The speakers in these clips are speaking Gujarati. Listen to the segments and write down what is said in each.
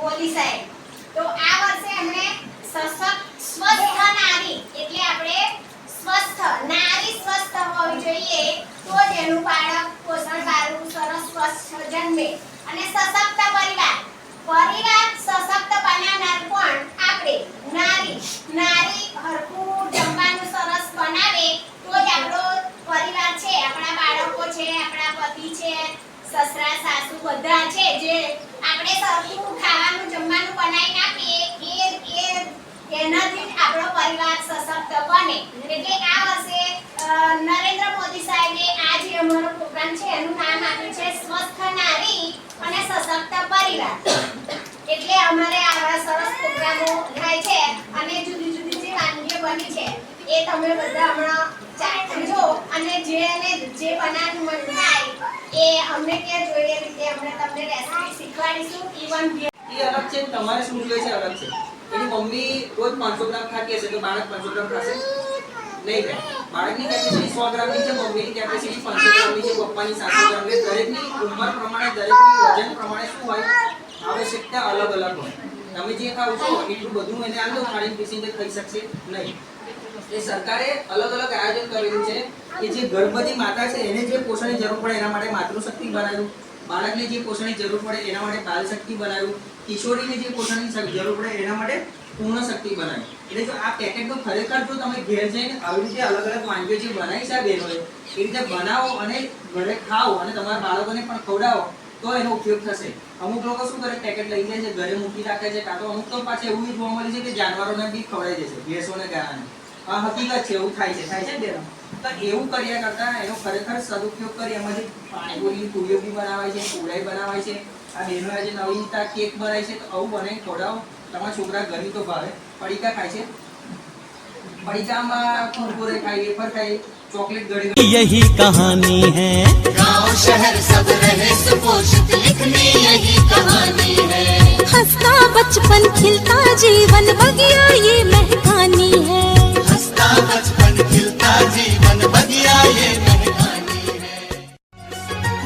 મોદી સાહેબ તો આ વર્ષે એમણે સ્વસ્થ નારી એટલે આપણે સ્વસ્થ નારી સ્વસ્થ હોવી જોઈએ તો જ એનું બાળક પોષણ સારું સરસ સ્વસ્થ જન્મે અને સશક્ત પરિવાર સશક્ત બનાવનાર કોણ આપણે નારી હરખું જમવાનું સરસ બનાવે તો જ આપણો પરિવાર છે આપણા બાળકો છે આપણા પતિ છે સસરા સાસુ બધા છે જે આપણે સરખું ખાવાનું જમવાનું બનાવીને આપીએ એનાથી જ આપણો પરિવાર સશક્ત બને એટલે આ વર્ષે નરેન્દ્ર મોદી સાહેબે આ જે અમારો પ્રોગ્રામ છે એનું નામ આપ્યું છે સ્વસ્થ નારી અને સશક્ત પરિવાર એટલે અમારે આવા સરસ પ્રોગ્રામો થાય છે અને જુદી જુદી જે વાનગીઓ બની છે એ તમે બધા હમણાં ચાખજો અને જે બનાવવાનું મન થાય એ અમને કે જોઈએ રીતે અમે તમને રેસીપી શીખવાડીશું ઇવન એ અલગ છે તમારે શું જોઈએ છે અલગ છે એની મમ્મી રોજ 500 ગ્રામ ખાતી હશે તો બાળક 500 ગ્રામ ખાશે નહીં ખાય બાળકની કેપેસિટી 100 ગ્રામની છે મમ્મીની કેપેસિટી 500 ગ્રામની છે પપ્પાની 700 ગ્રામની દરેકની ઉંમર પ્રમાણે દરેકની વજન પ્રમાણે શું હોય આવશ્યકતા અલગ અલગ હોય તમે જે ખાવ છો એટલું બધું એને આલો ખાલી પીસીને ખાઈ શકશે નહીં એ સરકારે અલગ અલગ આયોજન કરેલું છે કે જે ગર્ભવતી માતા છે એને જે પોષણની જરૂર પડે એના માટે માતૃશક્તિ બનાવ્યું બાળકને જે પોષણની જરૂર પડે એના માટે બાલ શક્તિ બનાવ્યું કિશોરીને જે પોષણની જરૂર પડે એના માટે પૂર્ણ શક્તિ બનાવી એટલે જો આ પેકેટ તો ખરેખર જો તમે ઘેર જઈને આવી રીતે અલગ અલગ વાનગીઓ જે બનાવી છે બહેનોએ એ રીતે બનાવો અને ઘરે ખાઓ અને તમારા બાળકોને પણ ખવડાવો તો એનો ઉપયોગ થશે અમુક લોકો શું કરે પેકેટ લઈ જાય છે ઘરે મૂકી રાખે છે કાં તો અમુક તો પાછું એવું જોવા મળે છે કે જાનવરોને બી ખવડાવી દેશે ભેંસોને ગાયને આ હકીકત છે એવું થાય છે બેન તો એવું કર્યા કરતા એનો ખરેખર સદુપયોગ કરી એમાંથી પાણીપુરી પૂરીઓ બી બનાવાય છે પૂરાઈ બનાવાય છે આ બહેનો આજે નવીનતા કેક બનાવે છે તો આવું બનાવી ખવડાવો તમારા છોકરા ગરી તો ભાવે પડીકા ખાય છે પડીકામાં કુરકુરે ખાય વેફર ખાય चॉकलेट गड़ी यही कहानी है गांव शहर सब रहे सुपोषित लिखनी यही कहानी है हंसता बचपन खिलता जीवन बगिया ये महकानी है हंसता बचपन खिलता जीवन बगिया ये महकानी है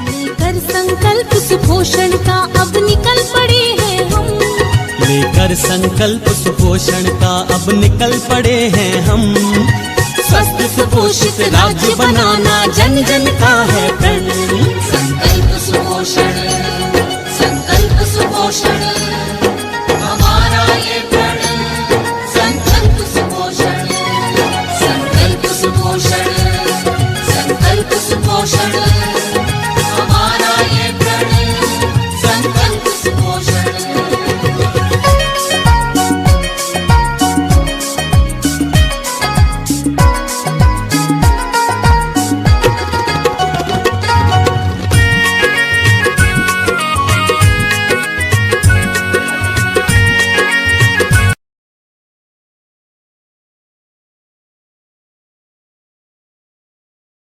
लेकर संकल्प सुपोषण का अब निकल पड़े हैं हम लेकर संकल्प सुपोषण का अब निकल पड़े हैं हम स्वस्थ सुपोषित राज्य बनाना जन जन का है प्रण संकल्प सुपोषण